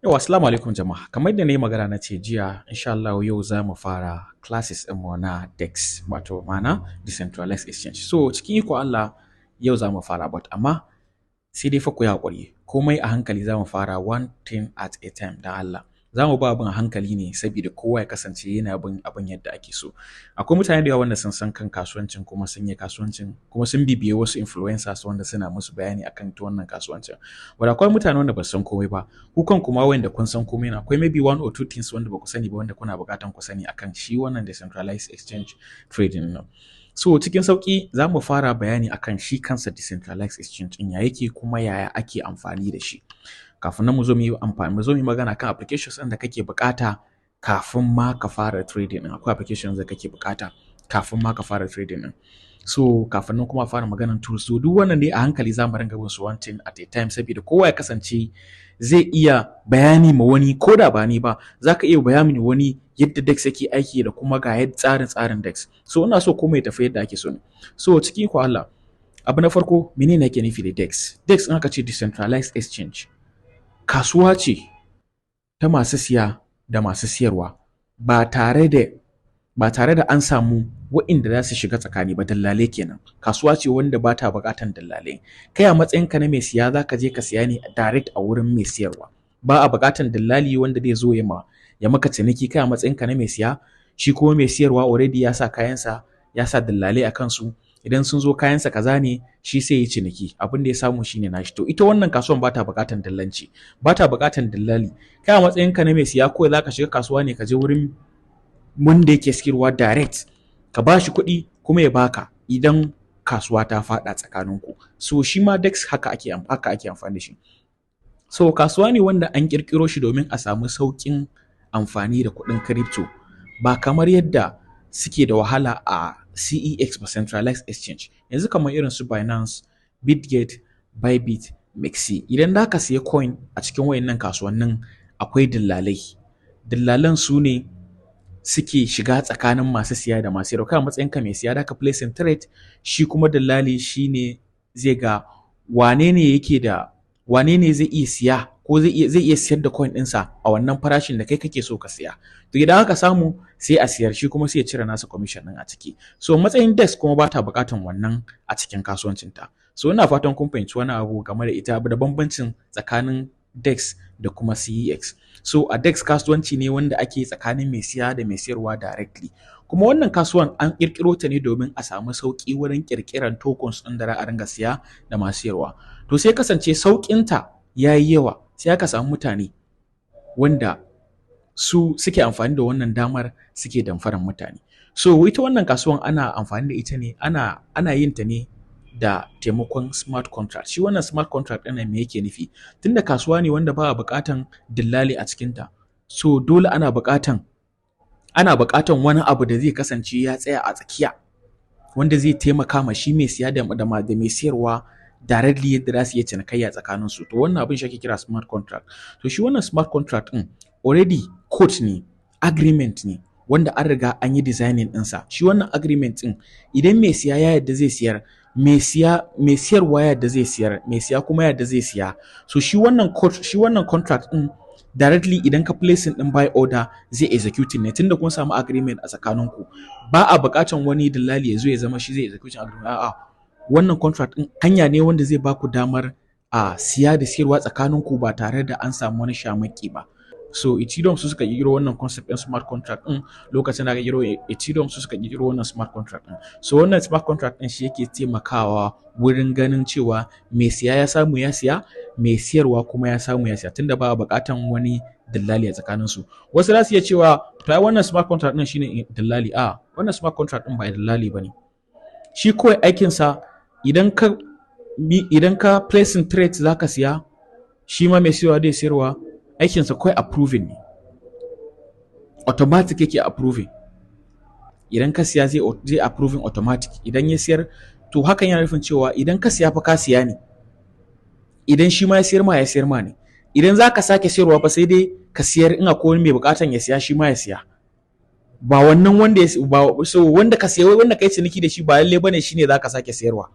Yau, assalamu alaikum jama'a. Kamar da na yi magana na ce jiya, insha Allah yau za mu fara classes ɗinmu na DEX, wato ma'ana Decentralized Exchange. So, cikin iko Allah yau za mu fara, but amma sai dai fa ku yi haƙuri. Komai a hankali za mu fara one thing at a time da Allah. Za mu ba abin a hankali ne saboda kowa ya kasance yana bin abin yadda ake so. Akwai mutane da yawa wanda sun san kan kasuwancin kuma sun yi kasuwancin kuma sun bibiye wasu influencers wanda suna musu bayani akan ta wannan kasuwancin. Wanda akwai mutane wanda ba su san komai ba. Ku kan kuma wanda kun san komai na akwai maybe one or two things wanda ba ku sani ba wanda kuna buƙatan ku sani akan shi wannan decentralized exchange trading nan. So cikin sauƙi za mu fara bayani akan shi kansa decentralized exchange ɗin ya yake kuma yaya ake amfani da shi. Kafin nan mu zo mu yi magana kan applications ɗin da kake buƙata kafin ma ka fara trading ɗin. Akwai applications da kake buƙata kafin ma ka fara trading ɗin. So kafin nan kuma fara maganan tools, so duk wannan dai a hankali za mu ringa bin su one thing at a time saboda kowa ya kasance zai iya bayani ma wani ko da ba ni ba, za ka iya bayani wani yadda DEX yake aiki da kuma ga yadda tsarin DEX. So ina so komai tafi yadda ake so ne. So cikin ko Allah, abu na farko menene yake nufi da DEX? DEX in aka ce decentralized exchange, kasuwa ce ta masu siya da masu siyarwa ba tare da an samu wa'inda za su shiga tsakani ba, dallale kenan. Kasuwa ce wanda ba ta buƙatan dallale. Kai a matsayinka na mai siya za ka je ka siya ne direct a wurin mai siyarwa. Ba a buƙatan dallali wanda zai zo ya maka ciniki. Kai a matsayinka na mai siya, shi kuma mai siyarwa already ya sa kayansa, ya sa dallale a kansu. Idan sun zo kayansa kaza ne, shi sai ya ciniki. Abin da ya samu shine nashi. To ita wannan kasuwan ba ta buƙatan dallanci, ba ta buƙatan dallali. Kai a matsayinka na mai siya, kawai za ka shiga kasuwa ne ka je wurin wanda yake siyarwa direct, ka ba shi kuɗi kuma ya baka idan kasuwa ta faɗa tsakaninku. So shi ma DEX haka ake amfani da shi. So kasuwa ne wanda an ƙirƙiro shi domin a samu sauƙin amfani da kuɗin crypto, ba kamar yadda suke da wahala a CEX ba, Centralized Exchange. Yanzu kamar irin su Binance, Bitget, Bybit, Mexi. Idan za ka siya coin a cikin wayannan kasuwannin akwai dillalai. Dillalan su ne suke shiga tsakanin masu siya da masu sayarwa. Kai a matsayinka mai siya da ka placing trade, shi kuma dillali shine zai ga wane ne zai iya siya ko zai iya siyar da coin ɗinsa a wannan farashin da kai kake so ka siya. To idan aka samu sai a siyar, shi kuma sai ya cire nasa commission ɗin a ciki. So matsayin DEX kuma ba ta buƙatan wannan a cikin kasuwancinta. So ina fatan kun fahimci wani abu game da ita da bambancin tsakanin DEX da kuma CEX. So a DEX kasuwanci ne wanda ake tsakanin mai siya da mai siyarwa directly. Kuma wannan kasuwan an ƙirƙiro ta ne domin a samu sauƙi wurin ƙirƙiran tokens ɗin da za a ringa siya da masu siyarwa. To sai kasance sauƙinta ya yi yawa, sai aka samu mutane wanda su suke amfani da wannan damar suke damfaran mutane. So ita wannan kasuwan ana amfani da ita ne, ana yin ta ne da taimakon smart contract. Shi wannan smart contract ɗin me yake nufi? Tunda kasuwa ne wanda ba a buƙatan dillali a cikinta, so dole ana buƙatan wani abu da zai kasance ya tsaya a tsakiya, wanda zai taimaka ma shi mai siya da mai siyarwa directly yadda za su iya cinikayya tsakanin su. To wannan abin shi ake kira smart contract. To shi wannan smart contract ɗin already code ne, agreement ne wanda an riga an yi designing ɗinsa. Shi wannan agreement ɗin idan mai siya ya yadda zai siyar, mai siyarwa yadda zai siyar, mai siya kuma yadda zai siya. So shi wannan contract ɗin directly idan ka placing ɗin buy order zai executing ne, tunda kun samu agreement a tsakaninku. Ba a buƙatan wani dillali ya zo ya zama shi zai executing agreement. A'a, wannan contract ɗin hanya ne wanda zai baku damar a siya da siyarwa tsakaninku ba tare da an samu wani shamaki ba. So Ethereum su suka ƙirƙiro wannan concept ɗin smart contract ɗin. Lokacin da aka ƙirƙiro Ethereum su suka ƙirƙiro wannan smart contract ɗin. So wannan smart contract ɗin shi yake taimakawa wurin ganin cewa mai siya ya samu ya siya, mai siyarwa kuma ya samu ya siya, tunda ba a buƙatan wani dillali a tsakaninsu. Wasu za su iya cewa to ai wannan smart contract ɗin shine dillali. A wannan smart contract ɗin ba dillali bane. Shi kawai aikinsa idan ka placing trade zaka siya, shi ma mai siyarwa da siyarwa aikinsa kawai approving ne, automatic yake approving. Idan ka siya zai approving automatic. Idan ya siyar, to hakan yana nufin cewa idan ka siya fa ka siya ne, idan shi ma ya siyar ma ne. Idan za ka sake siyarwa fa sai dai ka siyar in akwai wani mai bukatan ya siya, shi ma ya siya. Ba wannan wanda ka siya, wanda kai ciniki da shi ba lalle bane shine za ka sake siyarwa.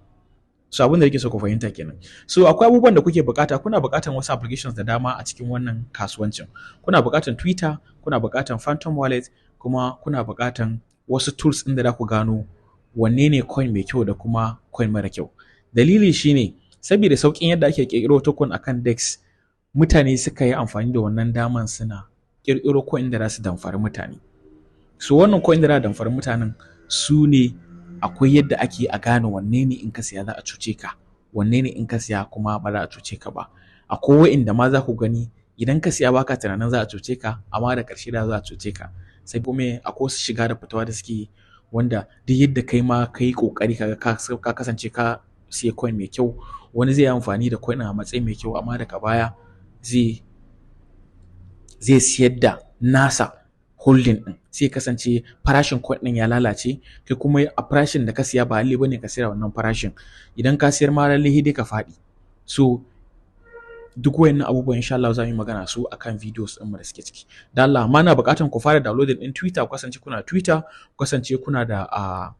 So abin da yake so ku fahimta kenan. So akwai abubuwan da kuke bukata, kuna bukatan wasu applications da dama a cikin wannan kasuwancin. Kuna bukatan Twitter, kuna bukatan Phantom Wallet, kuma kuna bukatan wasu tools ɗin da za ku gano wanne ne coin mai kyau da kuma coin mara kyau. Dalili shine saboda sauƙin yadda ake ƙirƙiro token akan DEX, mutane suka yi amfani da wannan daman suna ƙirƙiro coin da za su damfari mutane. So wannan coin da za su damfari mutanen su ne akwai yadda ake a gane wanne ne in ka siya za a cuce ka, wanne ne in ka siya kuma ba za a cuce ka ba. Akwai wa'inda ma za ku gani idan ka siya baka tunanin za a cuce ka, amma da ƙarshe da za a cuce ka. Sai kuma akwai wasu shiga da fitawa da suke wanda duk yadda kai ma ka yi ƙoƙari ka kasance ka siya coin mai kyau, wani zai yi amfani da coin a matsayin mai kyau amma daga baya zai siyar da nasa holding ɗin, sai kasance farashin coin ɗin ya lalace, kai kuma a farashin da ka siya ba lalle bane ka sayar wannan farashin, idan ka siyar ma lalle dai ka faɗi. So duk wayannan abubuwan insha Allah za mu yi magana su akan videos ɗin mu da suke ciki. Dan Allah, amma na buƙatar ku fara downloading ɗin Twitter, ku kasance kuna Twitter, ku kasance kuna da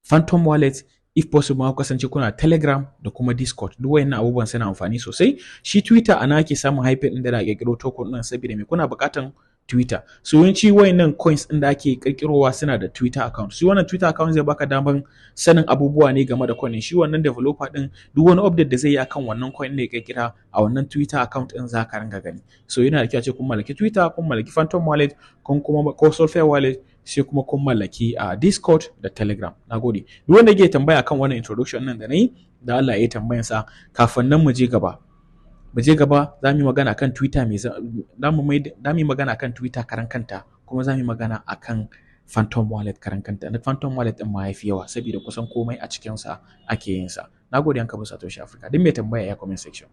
Phantom Wallet, if possible ma ku kasance kuna Telegram da kuma Discord. Duk wayannan abubuwan suna amfani sosai. Shi Twitter ana ake samun hype ɗin da ake ƙirƙiro token ɗin saboda me kuna buƙatar Twitter. So yawanci wayannan coins ɗin da ake ƙirƙirowa suna da Twitter account. Shi wannan Twitter account zai baka daman sanin abubuwa ne game da coin. Shi wannan developer ɗin duk wani update da zai yi akan wannan coin da ya ƙirƙira a wannan Twitter account ɗin za ka ringa gani. So yana da kyau a ce kun mallaki Twitter, kun mallaki Phantom Wallet, kun kuma ko Solfair Wallet, sai kuma kun mallaki Discord da Telegram. Nagode. Duk wanda yake tambaya akan wannan introduction nan da nayi, da Allah ya yi tambayansa kafin nan mu je gaba. Za mu yi magana kan Twitter za mu yi magana kan Twitter karan kanta, kuma za mu yi magana akan Phantom Wallet karan kanta. Na Phantom Wallet din ma yafi yawa saboda kusan komai a cikin sa ake yin sa. Nagode an ka bisa Toshi Africa. Duk mai tambaya ya comment section.